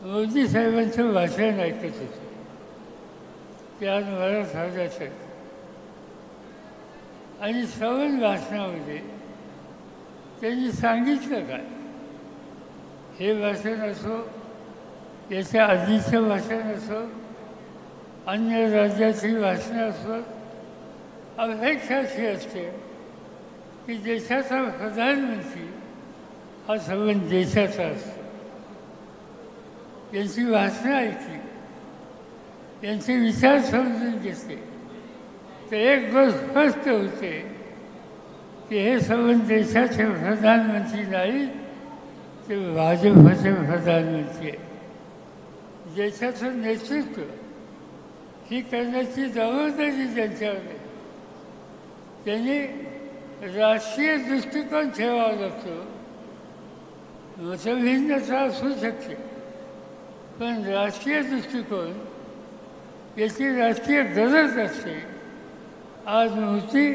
मोदी साहेबांचं भाषण ऐकत होतो. ते आज मला सावधाच आहे. आणि सवन भाषणामध्ये त्यांनी सांगितलं काय, हे भाषण असो, याच्या आधीचं भाषण असो, अन्य राज्याची भाषणं असो, अपेक्षा अशी असते की देशाचा प्रधानमंत्री हा संबंध देशाचा असतो. यांची भाषणं ऐकली, यांचे विचार समजून घेतले तर एक गोष्ट स्पष्ट होते की हे संबंध देशाचे प्रधानमंत्री नाही, ते भाजपचे प्रधानमंत्री आहे. देशाचं नेतृत्व ही करण्याची जबाबदारी त्यांच्यावर आहे. त्यांनी राष्ट्रीय दृष्टिकोन ठेवावा लागतो. मतभिन्नता असू शकते, पण राष्ट्रीय दृष्टिकोन याची राष्ट्रीय गरज असते. आज मोदी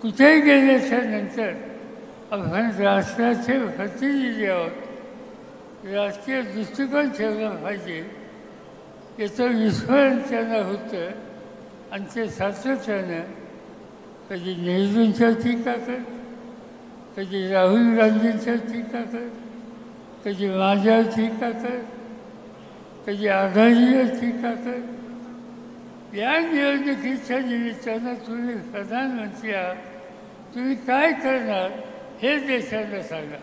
कुठेही गेल्याच्या नंतर आपण राष्ट्राचे प्रतिनिधी आहोत, राष्ट्रीय दृष्टिकोन ठेवला पाहिजे याचं विस्मरण त्यांना होतं. आणि ते सातत्यानं कधी नेहरूंच्यावर टीका कर, कधी राहुल गांधींच्यावर टीका कर, कधी माझ्यावर टीका कर, कधी आघाडीवर टीका कर. या निवडणुकीच्या निमित्तानं तुम्ही प्रधानमंत्री आहात, तुम्ही काय करणार हे देशाला सांगा.